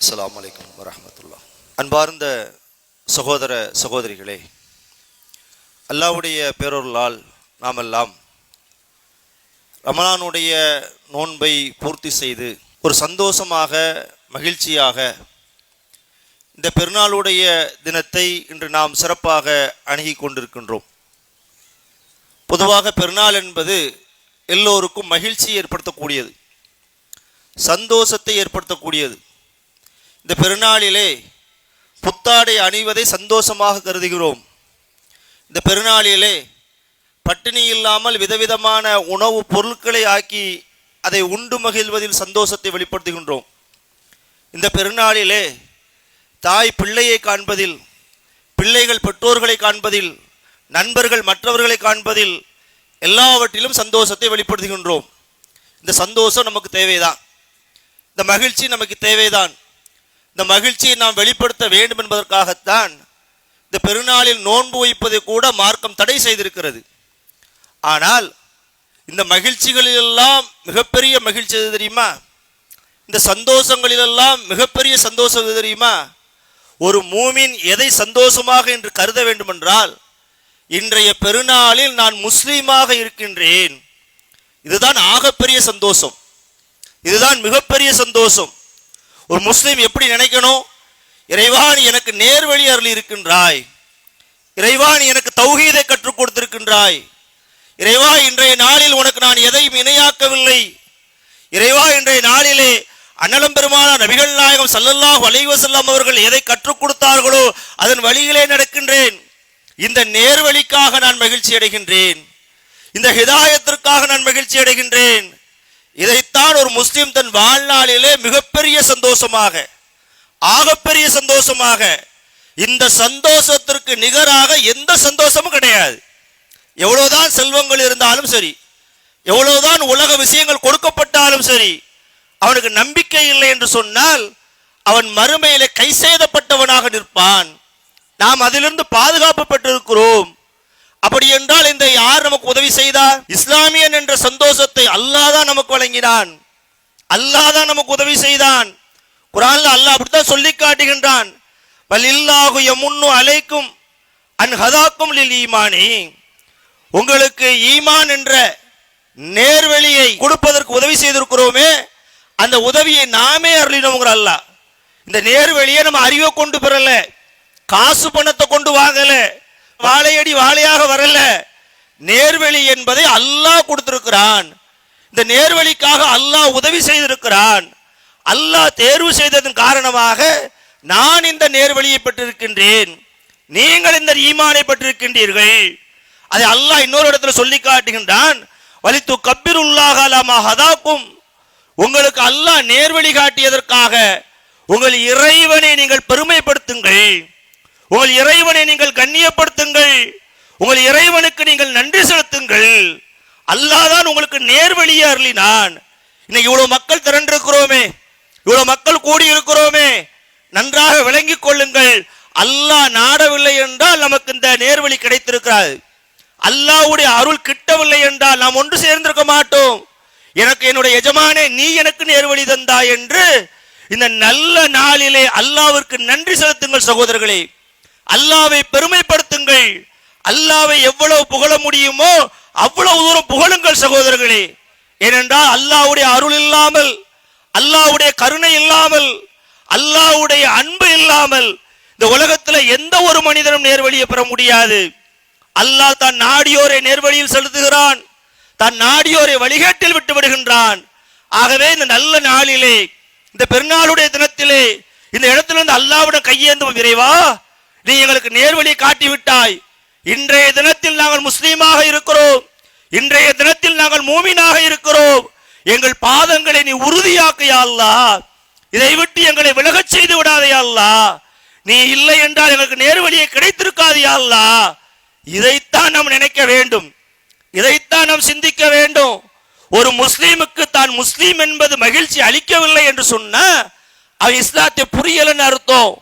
அஸ்ஸலாமு அலைக்கும் வரஹ்மத்துல்லாஹ். அன்பார்ந்த சகோதர சகோதரிகளே, அல்லாஹ்வுடைய பேரருளால் நாமெல்லாம் ரமலானுடைய நோன்பை பூர்த்தி செய்து ஒரு சந்தோஷமாக மகிழ்ச்சியாக இந்த பெருநாளுடைய தினத்தை இன்று நாம் சிறப்பாக அணுகி கொண்டிருக்கின்றோம். பொதுவாக பெருநாள் என்பது எல்லோருக்கும் மகிழ்ச்சியை ஏற்படுத்தக்கூடியது, சந்தோஷத்தை ஏற்படுத்தக்கூடியது. இந்த பெருநாளிலே புத்தாடை அணிவதை சந்தோஷமாக கருதுகிறோம். இந்த பெருநாளிலே பட்டினி இல்லாமல் விதவிதமான உணவுப் பொருட்களை ஆக்கி அதை உண்டு மகிழ்வதில் சந்தோஷத்தை வெளிப்படுத்துகின்றோம். இந்த பெருநாளிலே தாய் பிள்ளையை காண்பதில், பிள்ளைகள் பெற்றோர்களை காண்பதில், நண்பர்கள் மற்றவர்களை காண்பதில் எல்லாவற்றிலும் சந்தோஷத்தை வெளிப்படுத்துகின்றோம். இந்த சந்தோஷம் நமக்கு தேவைதான், இந்த மகிழ்ச்சி நமக்கு தேவைதான். இந்த மகிழ்ச்சியை நாம் வெளிப்படுத்த வேண்டும் என்பதற்காகத்தான் இந்த பெருநாளில் நோன்பு வைப்பதை கூட மார்க்கம் தடை செய்திருக்கிறது. ஆனால் இந்த மகிழ்ச்சிகளிலெல்லாம் மிகப்பெரிய மகிழ்ச்சி எது தெரியுமா? இந்த சந்தோஷங்களிலெல்லாம் மிகப்பெரிய சந்தோஷம் எது தெரியுமா? ஒரு மூமின் எதை சந்தோஷமாக என்று கருத வேண்டுமென்றால், இன்றைய பெருநாளில் நான் முஸ்லீமாக இருக்கின்றேன், இதுதான் ஆகப்பெரிய சந்தோஷம், இதுதான் மிகப்பெரிய சந்தோஷம். ஒரு முஸ்லீம் எப்படி நினைக்கணும்? இறைவா நீ எனக்கு நேர்வழி அருள் இருக்கின்றாய், இறைவா நீ எனக்கு தௌஹீதை கற்றுக் கொடுத்திருக்கின்றாய், இறைவா இன்றைய நாளில் உனக்கு நான் எதையும் இணையாக்கவில்லை, இறைவா இன்றைய நாளிலே அன்னலம் பெருமானார் நபிகள் நாயகம் ஸல்லல்லாஹு அலைஹி வஸல்லம் அவர்கள் எதை கற்றுக் கொடுத்தார்களோ அதன் வழியிலே நடக்கின்றேன், இந்த நேர்வழிக்காக நான் மகிழ்ச்சி அடைகின்றேன், இந்த ஹிதாயத்திற்காக நான் மகிழ்ச்சி அடைகின்றேன். இதைத்தான் ஒரு முஸ்லிம் தன் வாழ்நாளிலே மிகப்பெரிய சந்தோஷமாக, ஆகப்பெரிய சந்தோஷமாக, இந்த சந்தோஷத்திற்கு நிகராக எந்த சந்தோஷமும் கிடையாது. எவ்வளவுதான் செல்வங்கள் இருந்தாலும் சரி, எவ்வளவுதான் உலக விஷயங்கள் கொடுக்கப்பட்டாலும் சரி, அவனுக்கு நம்பிக்கை இல்லை என்று சொன்னால் அவன் மறுமையிலே கை செய்தப்பட்டவனாக நிற்பான். நாம் அதிலிருந்து பாதுகாப்பு பெற்றிருக்கிறோம். அப்படி என்றால் இந்த யார் நமக்கு உதவி செய்தார்? இஸ்லாமியன் என்ற சந்தோஷத்தை அல்லாஹ் தான் நமக்கு வழங்கினான், அல்லாஹ் தான் நமக்கு உதவி செய்தான். குர்ஆன்ல அல்லாஹ் அப்படித்தான் சொல்லி காட்டுகின்றான், வலில்லாஹு யமுன்னு அலைக்கும் அன் ஹதாக்கும் லில் ஈமானி, உங்களுக்கு ஈமான் என்ற நேர்வழியை கொடுப்பதற்கு உதவி செய்திருக்கிறோமே, அந்த உதவியை நாமே அருளினோங்கிற அல்லாஹ். இந்த நேர்வழியை நம்ம அறிவை கொண்டு பெறல, காசு பணத்தை கொண்டு வாங்கல, வாழையடி வாழையாக வரல. நேர்வழி என்பதை அல்லாஹ் கொடுத்திருக்கிறான். இந்த நேர்வழிக்காக அல்லாஹ் உதவி செய்திருக்கிறான். அல்லாஹ் தேர்வு செய்ததன் காரணமாக நான் இந்த நேர்வழியை பெற்றிருக்கின்றேன், நீங்கள் இந்த ஈமானை பெற்றிருக்கின்றீர்கள். அதை அல்லாஹ் இன்னொரு இடத்துல சொல்லி காட்டுகின்றான், வலித்து கப்பிருல்லாஹ அலா மா ஹதாக்கும், உங்களுக்கு அல்லாஹ் நேர்வழி காட்டியதற்காக உங்கள் இறைவனை நீங்கள் பெருமைப்படுத்துங்கள், உங்கள் இறைவனை நீங்கள் கண்ணியப்படுத்துங்கள், உங்கள் இறைவனுக்கு நீங்கள் நன்றி செலுத்துங்கள். அல்லாஹ் தான் உங்களுக்கு நேர்வழியை அருளினான். இன்னைக்கு இவ்வளவு மக்கள் திரண்டிருக்கிறோமே, இவ்வளவு மக்கள் கூடி இருக்கிறோமே, நன்றாக விளங்கிக் கொள்ளுங்கள், அல்லாஹ் நாடவில்லை என்றால் நமக்கு இந்த நேர்வழி கிடைத்திருக்கிறார். அல்லாஹ்வுடைய அருள் கிட்டவில்லை என்றால் நாம் ஒன்று சேர்ந்திருக்க மாட்டோம். எனக்கு என்னுடைய எஜமானே நீ எனக்கு நேர்வழி தந்தாய் என்று இந்த நல்ல நாளிலே அல்லாஹ்விற்கு நன்றி செலுத்துங்கள் சகோதரர்களே. அல்லாஹ்வை பெருமைப்படுத்துங்கள். அல்லாஹ்வை எவ்வளவு புகழ முடியுமோ அவ்வளவு தூரம் புகழுங்கள் சகோதரர்களே. ஏனென்றால் அல்லாஹ்வுடைய அருள் இல்லாமல், அல்லாஹ்வுடைய கருணை இல்லாமல், அல்லாஹ்வுடைய அன்பு இல்லாமல் இந்த உலகத்தில் எந்த ஒரு மனிதனும் நேர்வழியை பெற முடியாது. அல்லாஹ் தான் நாடியோரை நேர்வழியில் செலுத்துகிறான், தான் நாடியோரை வழிகேட்டில் விட்டு விடுகின்றான். ஆகவே இந்த நல்ல நாளிலே, இந்த பெருநாளுடைய தினத்திலே இந்த இடத்திலிருந்து அல்லாஹ்விடம் கையேந்தும், இறைவா நீ எங்களுக்கு நேர்வழியை காட்டிவிட்டாய், இன்றைய தினத்தில் நாங்கள் முஸ்லீமாக இருக்கிறோம், இன்றைய தினத்தில் நாங்கள் மூமினாக இருக்கிறோம், எங்கள் பாதங்களை நீ உறுதியாக்கு யா அல்லாஹ், இதை விட்டு எங்களை விலகச் செய்து விடாதே யா அல்லாஹ், நீ இல்லை என்றால் எங்களுக்கு நேர்வழியை கிடைத்திருக்காது யா அல்லாஹ். இதைத்தான் நாம் நினைக்க வேண்டும், இதைத்தான் நாம் சிந்திக்க வேண்டும். ஒரு முஸ்லீமுக்கு தான் முஸ்லீம் என்பது மகிழ்ச்சி அளிக்கவில்லை என்று சொன்ன அவன் இஸ்லாத்தை புரியலன்னு அர்த்தம்,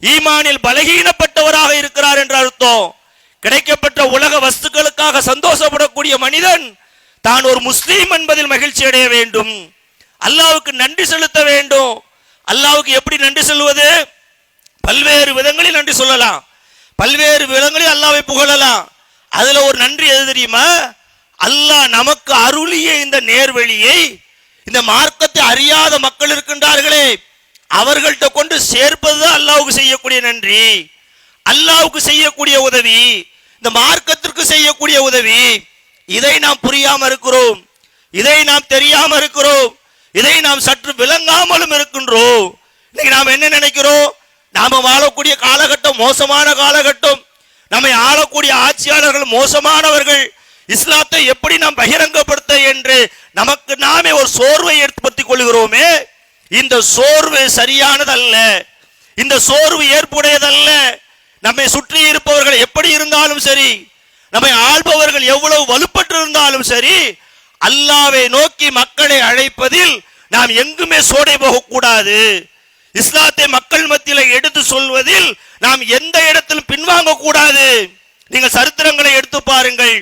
ஈமானில் பலகீனப்பட்டவராக இருக்கிறார் என்று அர்த்தம். கிடைக்கப்பட்ட உலக வஸ்துக்களுக்காக சந்தோஷப்படக்கூடிய மனிதன் தான் ஒரு முஸ்லீம் என்பதில் மகிழ்ச்சி அடைய வேண்டும், அல்லாஹ்வுக்கு நன்றி செலுத்த வேண்டும், அல்லாஹ்வுக்கு எப்படி நன்றி சொல்வது? பல்வேறு விதங்களில் நன்றி சொல்லலாம், பல்வேறு விதங்களில் அல்லாஹ்வை புகழலாம். அதுல ஒரு நன்றி எது தெரியுமா? அல்லாஹ் நமக்கு அருளிய இந்த நேர்வழியை, இந்த மார்க்கத்தை அறியாத மக்கள் இருக்கின்றார்களே, அவர்கள்ட்ட கொண்டு சேர்ப்பதுதான் அல்லாஹ்வுக்கு செய்யக்கூடிய நன்றி, அல்லாஹ்வுக்கு செய்யக்கூடிய உதவி, இந்த மார்க்கத்திற்கு செய்யக்கூடிய உதவி. இதை நாம் புரியாம இருக்கிறோம், இதை நாம் தெரியாம இருக்கிறோம், இதை நாம் சற்று விளங்காமலும் இருக்கின்றோம். இன்னைக்கு நாம் என்ன நினைக்கிறோம்? நாம வாழக்கூடிய காலகட்டம் மோசமான காலகட்டம், நம்மை ஆளக்கூடிய ஆட்சியாளர்கள் மோசமானவர்கள், இஸ்லாத்தை எப்படி நாம் பகிரங்கப்படுத்த என்று நமக்கு நாமே ஒரு சோர்வை ஏற்படுத்திக் கொள்கிறோமே. இந்த சோர்வு சரியானதல்ல, இந்த சோர்வு ஏற்புடையதல்ல. நம்மை சுற்றி இருப்பவர்கள் எப்படி இருந்தாலும் சரி, நம்மை ஆள்பவர்கள் எவ்வளவு வலுப்பட்டு இருந்தாலும் சரி, அல்லாஹ்வை நோக்கி மக்களை அழைப்பதில் நாம் எங்குமே சோடை போகக்கூடாது. இஸ்லாத்தை மக்கள் மத்தியில் எடுத்து சொல்வதில் நாம் எந்த இடத்திலும் பின்வாங்க கூடாது. நீங்கள் சரித்திரங்களை எடுத்து பாருங்கள்,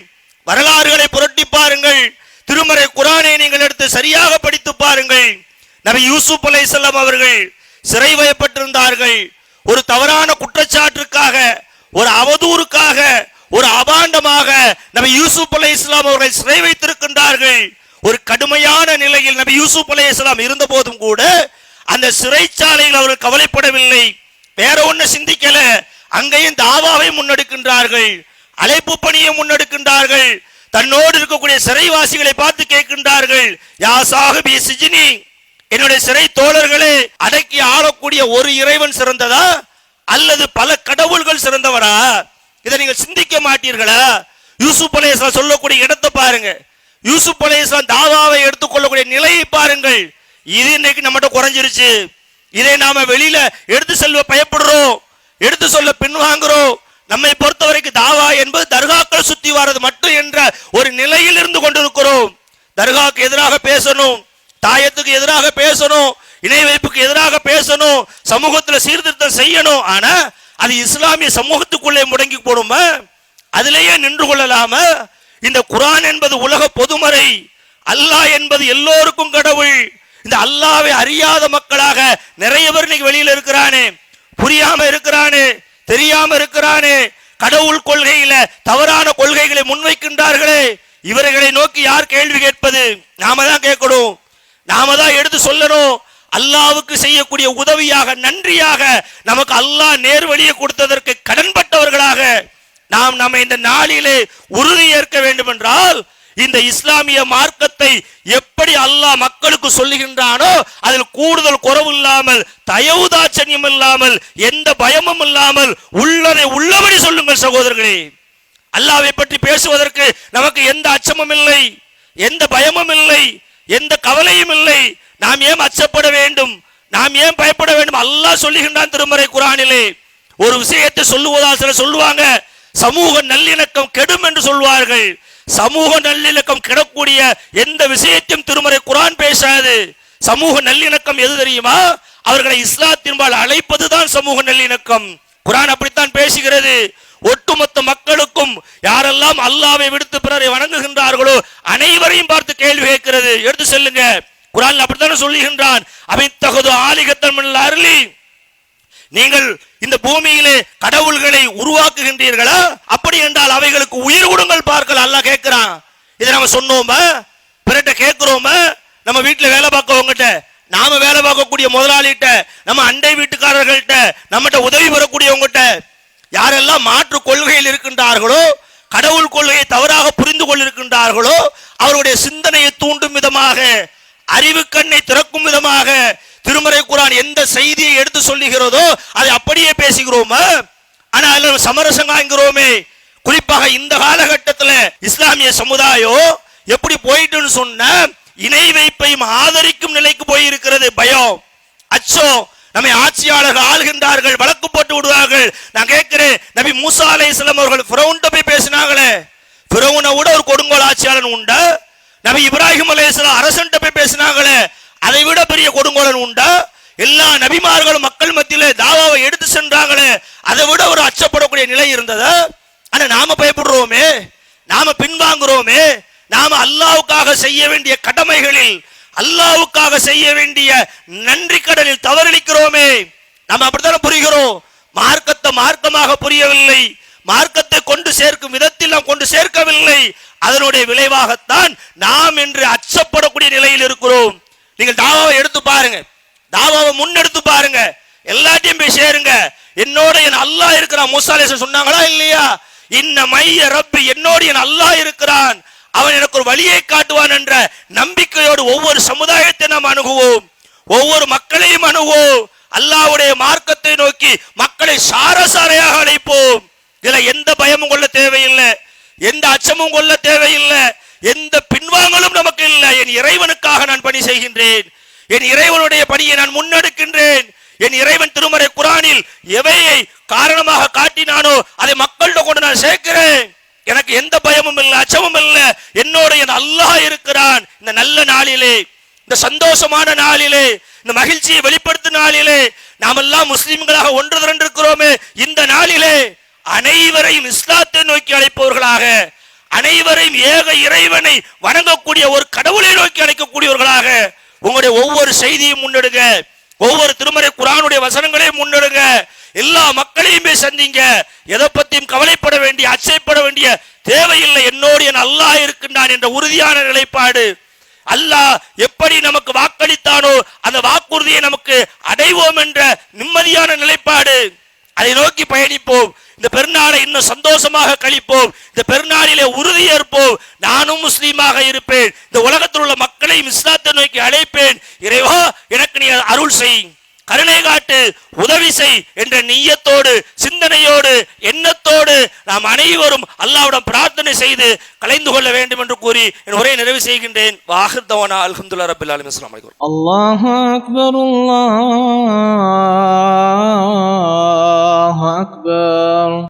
வரலாறுகளை புரட்டி பாருங்கள், திருமறை குர்ஆனை நீங்கள் எடுத்து சரியாக படித்து பாருங்கள். நபி யூசுப் அலைஹிஸ்ஸலாம் அவர்கள் சிறை வைக்கப்பட்டிருந்தார்கள். ஒரு தவறான குற்றச்சாட்டுக்காக, ஒரு அவதூறுக்காக, ஒரு அபாண்டமாக நபி யூசுப் அலைஹிஸ்ஸலாம் அவர்கள் சிறை வைத்திருக்கின்றார்கள். ஒரு கடுமையான நிலையில் நபி யூசுப் அலைஹிஸ்ஸலாம் இருந்த போதும் கூட அந்த சிறைச்சாலையில் அவர்கள் கவலைப்படவில்லை, வேற ஒண்ணு சிந்திக்கல. அங்கேயும் தாவாவை முன்னெடுக்கின்றார்கள், அழைப்பு பணியை முன்னெடுக்கின்றார்கள். தன்னோடு இருக்கக்கூடிய சிறைவாசிகளை பார்த்து கேட்கின்றார்கள், யா சாஹிபி சிஜ்னி, என்னுடைய சிறை தோழர்களே, அடக்கி ஆளக்கூடிய ஒரு இறைவன் சிறந்ததா அல்லது பல கடவுள்கள் சிறந்தவரா? இதை நீங்கள் சிந்திக்க மாட்டீர்களா? யூசுப் அலைஹிஸ்ஸலாம் சொல்லக்கூடிய இடத்தை பாருங்க, யூசுப் அலைஹிஸ்ஸலாம் தாவாவை எடுத்துக்கொள்ளக்கூடிய நிலையை பாருங்கள். இது இன்னைக்கு நம்மகிட்ட குறைஞ்சிருச்சு. இதை நாம வெளியில எடுத்து செல்வ பயப்படுறோம், எடுத்து சொல்ல பின்வாங்குறோம். நம்மை பொறுத்த வரைக்கும் தாவா என்பது தர்காக்கள் சுத்தி வர்றது மட்டும் என்ற ஒரு நிலையில் இருந்து கொண்டிருக்கிறோம். தர்காக்கு எதிராக பேசணும், தாயத்துக்கு எதிராக பேசணும், இணை வைப்புக்கு எதிராக பேசணும், சமூகத்தில் சீர்திருத்தம் செய்யணும். ஆனா அது இஸ்லாமிய சமூகத்துக்குள்ளே முடங்கி போடுமா? அதிலேயே நின்று கொள்ளலாம? இந்த குர்ஆன் என்பது உலக பொதுமறை, அல்லாஹ் என்பது எல்லோருக்கும் கடவுள். இந்த அல்லாஹ்வை அறியாத மக்களாக நிறைய பேர் இன்னைக்கு வெளியில இருக்கிறானே, புரியாம இருக்கிறானே, தெரியாம இருக்கிறானே, கடவுள் கொள்கையில தவறான கொள்கைகளை முன்வைக்கின்றார்களே, இவர்களை நோக்கி யார் கேள்வி கேட்பது? நாம தான் கேட்கணும், நாம தான் எடுத்து சொல்லணும். அல்லாஹ்வுக்கு செய்யக்கூடிய உதவியாக, நன்றியாக நமக்கு அல்லாஹ் நேர்வழியை கொடுத்ததற்கு கடன்பட்டவர்களாக நாம் நம்ம இந்த நாளிலே உறுதி ஏற்க வேண்டும் என்றால், இந்த இஸ்லாமிய மார்க்கத்தை எப்படி அல்லாஹ் மக்களுக்கு சொல்லுகின்றானோ அதில் கூடுதல் குறைவு இல்லாமல், தயவுதாட்சண்யம் இல்லாமல், எந்த பயமும் இல்லாமல் உள்ளதை உள்ளபடி சொல்லுங்கள் சகோதரர்களே. அல்லாஹ்வை பற்றி பேசுவதற்கு நமக்கு எந்த அச்சமும் இல்லை, எந்த பயமும் இல்லை, எந்த கவலையும் இல்லை. நாம் ஏன் அச்சப்பட வேண்டும்? நாம் ஏன் பயப்பட வேண்டும்? அல்லாஹ் சொல்லுகின்றான் திருமறை குர்ஆனிலே. ஒரு விஷயத்தை சொல்லுவதால் சிலர் சொல்லுவாங்க, சமூக நல்லிணக்கம் கெடும் என்று சொல்வார்கள். சமூக நல்லிணக்கம் கெடக்கூடிய எந்த விஷயத்தையும் திருமறை குர்ஆன் பேசாது. சமூக நல்லிணக்கம் எது தெரியுமா? அவர்களை இஸ்லாத்தின்பால் அழைப்பதுதான் சமூக நல்லிணக்கம். குர்ஆன் அப்படித்தான் பேசுகிறது. ஒட்டுமொத்த மக்களுக்கும் யாரெல்லாம் அல்லாஹ்வை விடுத்து பிறரை வணங்குகின்றார்களோ அனைவரையும் பார்த்து கேள்வி கேட்கிறது. எடுத்து செல்லுங்க, குர்ஆன் அப்படித்தான் சொல்லுகின்றான். அபித்தகது ஆலிகத்தன் மினல் அர்லி, நீங்கள் இந்த பூமியிலே கடவுள்களை உருவாக்குகின்றீர்களா? அப்படி என்றால் அவைகளுக்கு உயிர் கொடுங்கள் பார்க்கலாம். அல்லாஹ் கேட்கிறான். இதை நம்ம சொன்னோமா? பிறட்ட கேட்கிறோமா? நம்ம வீட்டில் வேலை பார்க்கவங்கிட்ட, நாம வேலை பார்க்கக்கூடிய முதலாளிகிட்ட, நம்ம அண்டை வீட்டுக்காரர்கள்ட்ட, நம்மகிட்ட உதவி பெறக்கூடியவங்கிட்ட, யாரெல்லாம் மாற்று கொள்கையில் இருக்கின்றார்களோ, கடவுள் கொள்கையை தவறாக புரிந்து கொண்டிருக்கின்றார்களோ, அவருடைய சிந்தனையை தூண்டும் விதமாக, அறிவு கண்ணை திறக்கும் விதமாக திருமறை குர்ஆன் எந்த செய்தியை எடுத்து சொல்லுகிறதோ அதை அப்படியே பேசுகிறோமா? ஆனா அதுல சமரசம் காண்கிறோமே. குறிப்பாக இந்த காலகட்டத்தில் இஸ்லாமிய சமுதாயம் எப்படி போயிட்டுன்னு சொன்ன, இணை வைப்பையும் ஆதரிக்கும் நிலைக்கு போயிருக்கிறது. பயம், அச்சம். நம்மை ஆட்சியாளர்கள் ஆளுகின்றார்கள், வழக்கு போட்டு விடுவார்கள். நான் கேட்கிறேன், நபி மூசா அலைஹிஸ்ஸலாம் அவர்கள் ஃபிரௌன்ட்ட போய் பேசினாங்களே, ஃபிரௌனை விட ஒரு கொடுங்கோல் ஆட்சியாளன் உண்டா? நபி இப்ராஹிம் அலைஹிஸ்ஸலாம் அரசன்ட்ட போய் பேசினாங்களே, அதை விட பெரிய கொடுங்கோலன் உண்டா? எல்லா நபிமார்களும் மக்கள் மத்தியிலே தாவாவை எடுத்து சென்றாங்களே, அதை விட ஒரு அச்சப்படக்கூடிய நிலை இருந்ததா? ஆனா நாம பயப்படுறோமே, நாம பின்வாங்குறோமே. நாம அல்லாஹ்வுக்காக செய்ய வேண்டிய கடமைகளில், அல்லாஹ்வுக்காக செய்ய வேண்டிய நன்றி கடனில் தவறளிக்கிறோமே. நாம் அப்படித்தான் புரிகிறோம். மார்க்கத்தை மார்க்கமாக புரியவில்லை, மார்க்கத்தை கொண்டு சேர்க்கும் விதத்தில் நாம் கொண்டு சேர்க்கவில்லை. அதனுடைய விளைவாகத்தான் நாம் என்று அச்சப்படக்கூடிய நிலையில் இருக்கிறோம். நீங்கள் தாவாவை எடுத்து பாருங்க, தாவாவை முன்னெடுத்து பாருங்க, எல்லாத்தையும் போய் சேருங்க. என்னோட என் அல்லாஹ் இருக்கிறான். மூசா அலைஹிஸ்ஸலாம் சொன்னாங்களா இல்லையா? இன்ன மைய ரப்பி, என்னோடு என் அல்லாஹ் இருக்கிறான், அவன் எனக்கு ஒரு வழியை காட்டுவான் என்ற நம்பிக்கையோடு ஒவ்வொரு சமுதாயத்தை நாம் அணுகுவோம், ஒவ்வொரு மக்களையும் அணுகுவோம். அல்லாஹ்வுடைய மார்க்கத்தை நோக்கி மக்களை சாரசாரையாக அழைப்போம். இதுல எந்த பயமும் கொள்ள தேவையில்லை, எந்த அச்சமும் கொள்ள தேவையில்லை, எந்த பின்வாங்கலும் நமக்கு இல்லை. என் இறைவனுக்காக நான் பணி செய்கின்றேன், என் இறைவனுடைய பணியை நான் முன்னெடுக்கின்றேன். என் இறைவன் திருமறை குர்ஆனில் எவையை காரணமாக காட்டினானோ அதை மக்கள்கிட்ட கொண்டு நான் சேர்க்கிறேன். எனக்கு எந்த பயமும் இல்லை, அச்சமும் இல்லை. என்னோட என் அல்லாஹ் இருக்கிறான். இந்த நல்ல நாளிலே, இந்த சந்தோஷமான நாளிலே, இந்த மகிழ்ச்சியை வெளிப்படுத்தும் நாளிலே, நாமெல்லாம் முஸ்லிம்களாக ஒன்று திரண்டிருக்கிறோமே, இந்த நாளிலே அனைவரையும் இஸ்லாத்தை நோக்கி அழைப்பவர்களாக, அனைவரையும் ஏக இறைவனை வணங்கக்கூடிய ஒரு கடவுளை நோக்கி அழைக்கக்கூடியவர்களாக உங்களுடைய ஒவ்வொரு செய்தியும் முன்னெடுங்க, ஒவ்வொரு திருமறை குர்ஆனுடைய வசனங்களையும் முன்னெடுங்க. எல்லா மக்களையுமே சந்திங்க. எதை பத்தியும் கவலைப்பட வேண்டிய, அச்சைப்பட வேண்டிய தேவையில்லை. என்னோடு என் அல்லாஹ் இருக்கின்றான் என்ற உறுதியான நிலைப்பாடு. அல்லாஹ் எப்படி நமக்கு வாக்களித்தானோ அந்த வாக்குறுதியை நமக்கு அடைவோம் என்ற நிம்மதியான நிலைப்பாடு. அதை நோக்கி பயணிப்போம். இந்த பெருநாளை இன்னும் சந்தோஷமாக கழிப்போம். இந்த பெருநாளிலே உறுதியேற்போம். நானும் முஸ்லீமாக இருப்பேன், இந்த உலகத்தில் உள்ள மக்களையும் இஸ்லாத்தை நோக்கி அழைப்பேன். இறைவா, எனக்கு நீ அருள் செய், கருணை காட்டு, உதவி செய் என்ற நிய்யத்தோடு, சிந்தனையோடு, எண்ணத்தோடு நாம் அனைவரும் அல்லாஹ்விடம் பிரார்த்தனை செய்து கலைந்து கொள்ள வேண்டும் என்று கூறி என் உரையை நிறைவு செய்கின்றேன். வாஹிர் தவானா அல்ஹம்துலில்லாஹி ரப்பில் ஆலமீன். அஸ்ஸலாமு அலைக்கும். அல்லாஹு அக்பர், அல்லாஹு அக்பர்.